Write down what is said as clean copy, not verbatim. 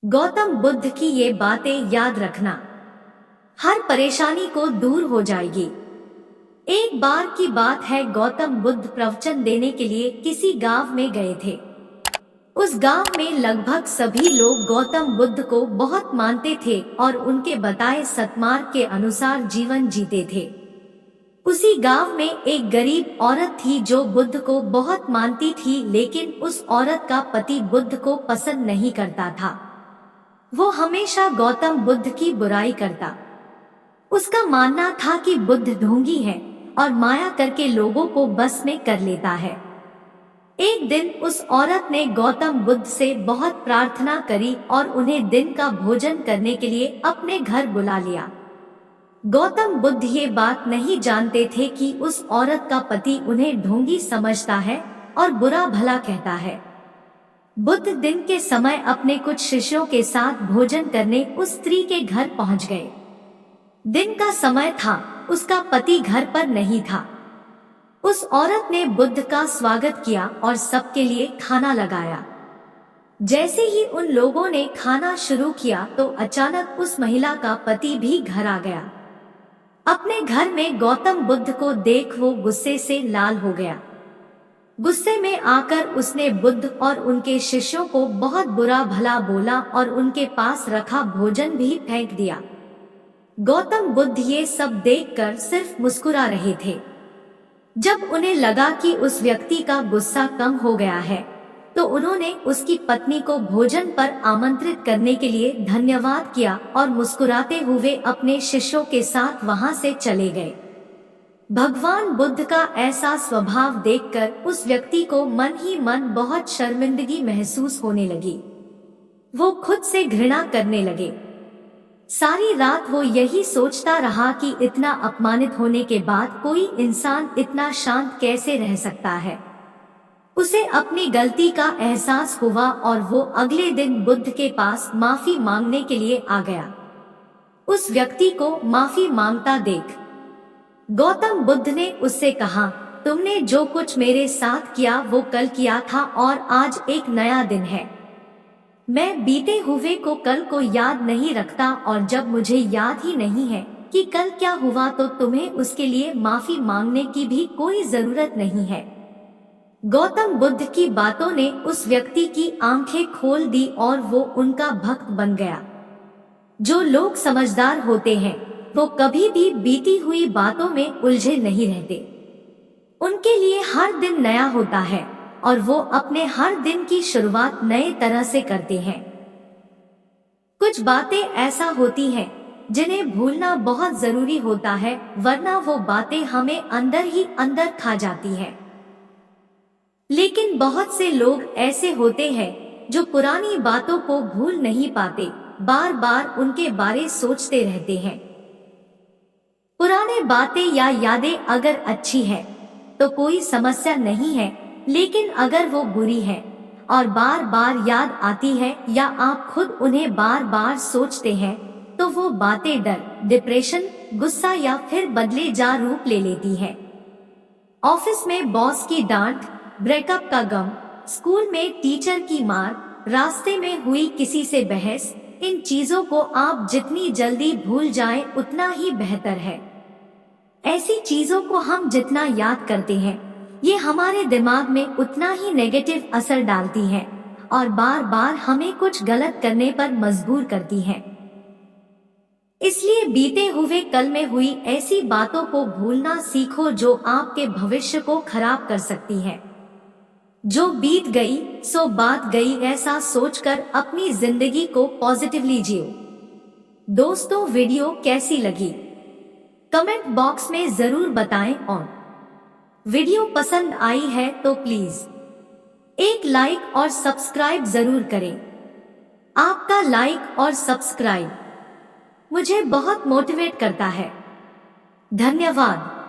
गौतम बुद्ध की ये बातें याद रखना, हर परेशानी को दूर हो जाएगी। एक बार की बात है, गौतम बुद्ध प्रवचन देने के लिए किसी गांव में गए थे। उस गांव में लगभग सभी लोग गौतम बुद्ध को बहुत मानते थे और उनके बताए सत्मार्ग के अनुसार जीवन जीते थे। उसी गांव में एक गरीब औरत थी जो बुद्ध को बहुत मानती थी, लेकिन उस औरत का पति बुद्ध को पसंद नहीं करता था। वो हमेशा गौतम बुद्ध की बुराई करता। उसका मानना था कि बुद्ध ढोंगी है और माया करके लोगों को बस में कर लेता है। एक दिन उस औरत ने गौतम बुद्ध से बहुत प्रार्थना करी और उन्हें दिन का भोजन करने के लिए अपने घर बुला लिया। गौतम बुद्ध ये बात नहीं जानते थे कि उस औरत का पति उन्हें ढोंगी समझता है और बुरा भला कहता है। बुद्ध दिन के समय अपने कुछ शिष्यों के साथ भोजन करने उस स्त्री के घर पहुंच गए। दिन का समय था, उसका पति घर पर नहीं था। उस औरत ने बुद्ध का स्वागत किया और सबके लिए खाना लगाया। जैसे ही उन लोगों ने खाना शुरू किया तो अचानक उस महिला का पति भी घर आ गया। अपने घर में गौतम बुद्ध को देख वो गुस्से से लाल हो गया। गुस्से में आकर उसने बुद्ध और उनके शिष्यों को बहुत बुरा भला बोला और उनके पास रखा भोजन भी फेंक दिया। गौतम बुद्ध ये सब देखकर सिर्फ मुस्कुरा रहे थे। जब उन्हें लगा कि उस व्यक्ति का गुस्सा कम हो गया है, तो उन्होंने उसकी पत्नी को भोजन पर आमंत्रित करने के लिए धन्यवाद किया और मुस्कुराते हुए अपने शिष्यों के साथ वहां से चले गए। भगवान बुद्ध का ऐसा स्वभाव देखकर उस व्यक्ति को मन ही मन बहुत शर्मिंदगी महसूस होने लगी। वो खुद से घृणा करने लगे। सारी रात वो यही सोचता रहा कि इतना अपमानित होने के बाद कोई इंसान इतना शांत कैसे रह सकता है। उसे अपनी गलती का एहसास हुआ और वो अगले दिन बुद्ध के पास माफी मांगने के लिए आ गया। उस व्यक्ति को माफी मांगता देख गौतम बुद्ध ने उससे कहा, तुमने जो कुछ मेरे साथ किया वो कल किया था और आज एक नया दिन है। मैं बीते हुए को कल को याद नहीं रखता और जब मुझे याद ही नहीं है कि कल क्या हुआ तो तुम्हें उसके लिए माफी मांगने की भी कोई जरूरत नहीं है। गौतम बुद्ध की बातों ने उस व्यक्ति की आंखें खोल दी और वो उनका भक्त बन गया। जो लोग समझदार होते हैं वो कभी भी बीती हुई बातों में उलझे नहीं रहते। उनके लिए हर दिन नया होता है और वो अपने हर दिन की शुरुआत नए तरह से करते हैं। कुछ बातें ऐसा होती हैं जिन्हें भूलना बहुत जरूरी होता है, वरना वो बातें हमें अंदर ही अंदर खा जाती हैं। लेकिन बहुत से लोग ऐसे होते हैं जो पुरानी बातों को भूल नहीं पाते, बार बार उनके बारे सोचते रहते हैं। पुराने बातें या यादें अगर अच्छी है तो कोई समस्या नहीं है, लेकिन अगर वो बुरी है और बार बार याद आती है या आप खुद उन्हें बार बार सोचते हैं तो वो बातें डर, डिप्रेशन, गुस्सा या फिर बदले जा रूप ले लेती हैं। ऑफिस में बॉस की डांट, ब्रेकअप का गम, स्कूल में टीचर की मार, रास्ते में हुई किसी से बहस, इन चीजों को आप जितनी जल्दी भूल जाएं उतना ही बेहतर है। ऐसी चीजों को हम जितना याद करते हैं ये हमारे दिमाग में उतना ही नेगेटिव असर डालती हैं और बार बार हमें कुछ गलत करने पर मजबूर करती हैं। इसलिए बीते हुए कल में हुई ऐसी बातों को भूलना सीखो जो आपके भविष्य को खराब कर सकती है। जो बीत गई सो बात गई, ऐसा सोचकर अपनी जिंदगी को पॉजिटिवली जियो। दोस्तों, वीडियो कैसी लगी कमेंट बॉक्स में जरूर बताएं और वीडियो पसंद आई है तो प्लीज एक लाइक और सब्सक्राइब जरूर करें। आपका लाइक और सब्सक्राइब मुझे बहुत मोटिवेट करता है। धन्यवाद।